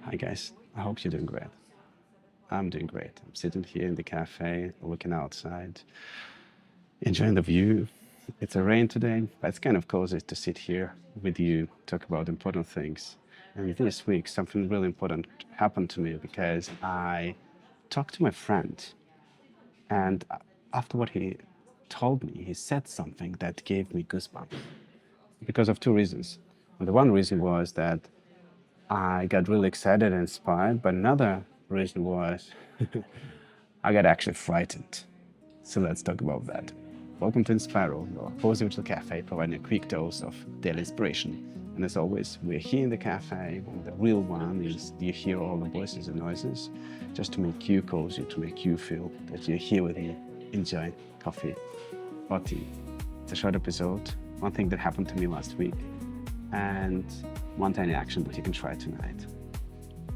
Hi guys, I hope you're doing great. I'm doing great. I'm sitting here in the cafe, looking outside, enjoying the view. It's a rain today, but it's kind of cozy to sit here with you, talk about important things. And this week, something really important happened to me because I talked to my friend, and after what he told me, he said something that gave me goosebumps because of two reasons. And the one reason was that I got really excited and inspired, but another reason was I got actually frightened. So let's talk about that. Welcome to INSPIRO, your cozy little cafe providing a quick dose of daily inspiration. And as always, we're here in the cafe, and the real one is you hear all the voices and noises just to make you cozy, to make you feel that you're here with me, enjoying coffee or tea. It's a short episode, one thing that happened to me last week, and one tiny action that you can try tonight.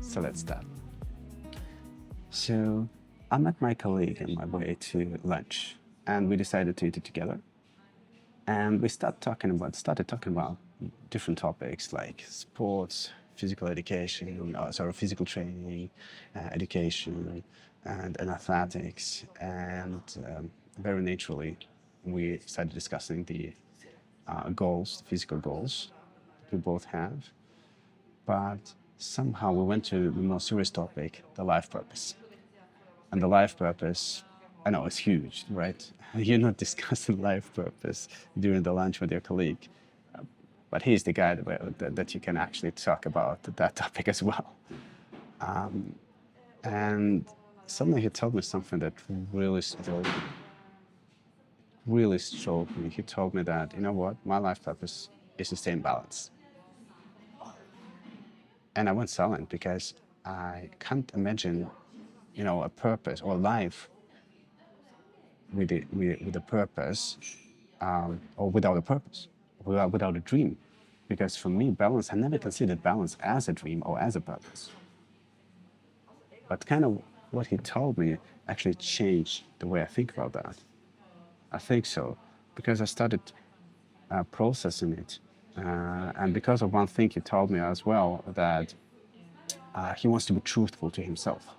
So let's start. So I met my colleague on my way to lunch, and we decided to eat it together. And we started talking about different topics like sports, physical education, physical training, education, and athletics. And very naturally, we started discussing the goals, the physical goals that we both have. But somehow we went to the more serious topic, the life purpose. And the life purpose, I know it's huge, right? You're not discussing life purpose during the lunch with your colleague, but he's the guy that you can actually talk about that topic as well. And suddenly he told me something that really struck me. He told me that, you know what, my life purpose is to stay in balance. And I went silent because I can't imagine, a purpose or life with a purpose or without a purpose, without a dream. Because for me, balance, I never considered balance as a dream or as a purpose. But kind of what he told me actually changed the way I think about that. I think so, because I started processing it. And because of one thing he told me as well, that he wants to be truthful to himself.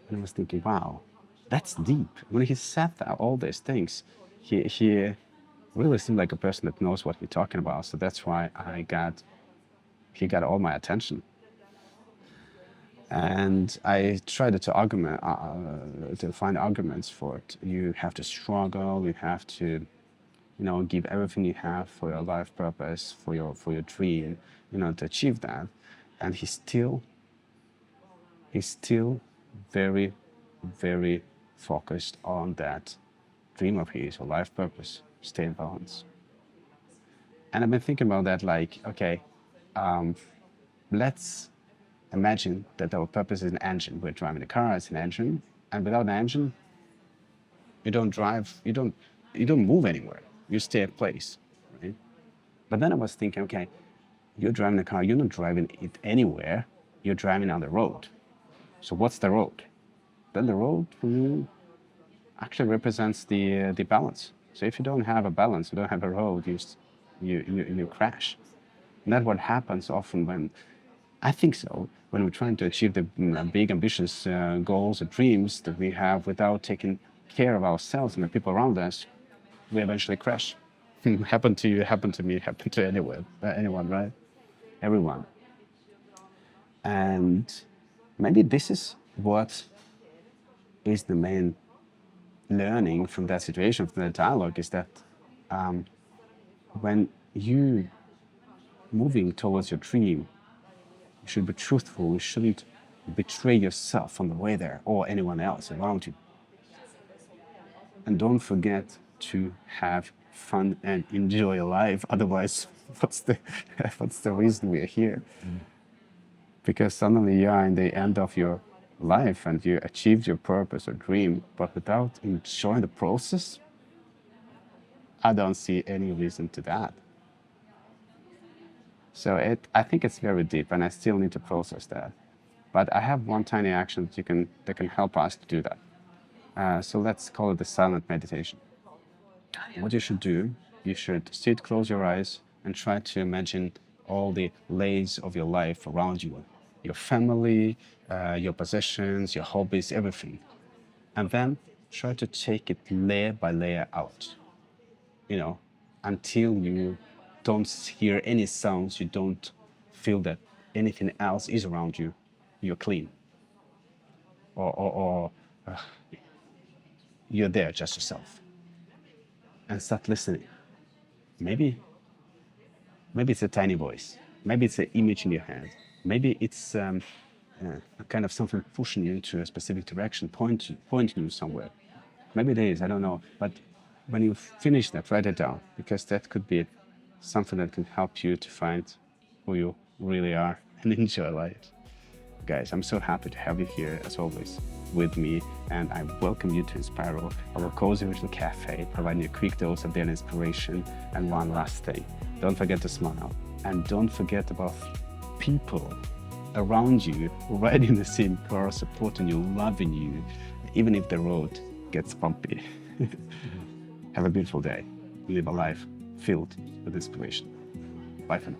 And I was thinking, wow, that's deep. When he said that, all these things, he really seemed like a person that knows what he's talking about. So that's why he got all my attention. And I tried to find arguments for it. You have to struggle. You have to, give everything you have for your life purpose, for your dream, to achieve that. And he's still very, very focused on that dream of his or life purpose, stay in balance. And I've been thinking about that like, okay, let's imagine that our purpose is an engine. We're driving a car, it's an engine, and without an engine, you don't drive, you don't move anywhere. You stay in place, right? But then I was thinking, okay, you're driving a car, you're not driving it anywhere, you're driving on the road. So what's the road? Then the road for you actually represents the balance. So if you don't have a balance, you don't have a road, you crash. And that's what happens often when, I think so, when we're trying to achieve the big, ambitious goals or dreams that we have without taking care of ourselves and the people around us, we eventually crash. Happened to you, happened to me, happened to anyone, right? Everyone. And maybe this is what is the main learning from that situation, from that dialogue, is that when you moving towards your dream, you should be truthful. You shouldn't betray yourself on the way there or anyone else around you. And don't forget to have fun and enjoy life. Otherwise, what's the what's the reason we're here? Because suddenly you are in the end of your life and you achieved your purpose or dream, but without enjoying the process, I don't see any reason to that. So I think it's very deep, and I still need to process that. But I have one tiny action that can help us to do that. So let's call it the silent meditation. What you should do, you should sit, close your eyes, and try to imagine all the layers of your life around you, your family, your possessions, your hobbies, everything. And then try to take it layer by layer out, you know, until you don't hear any sounds, you don't feel that anything else is around you, you're clean. Or you're there just yourself. And start listening. Maybe Maybe it's a tiny voice. Maybe it's an image in your head. Maybe it's kind of something pushing you into a specific direction, pointing you somewhere. Maybe it is, I don't know. But when you finish that, write it down, because that could be something that can help you to find who you really are and enjoy life. Guys, I'm so happy to have you here, as always, with me, and I welcome you to INSPIRO, our cozy little cafe, providing a quick dose of daily inspiration. And one last thing, don't forget to smile, and don't forget about people around you, right in the same car, supporting you, loving you, even if the road gets bumpy. Have a beautiful day. Live a life filled with inspiration. Bye for now.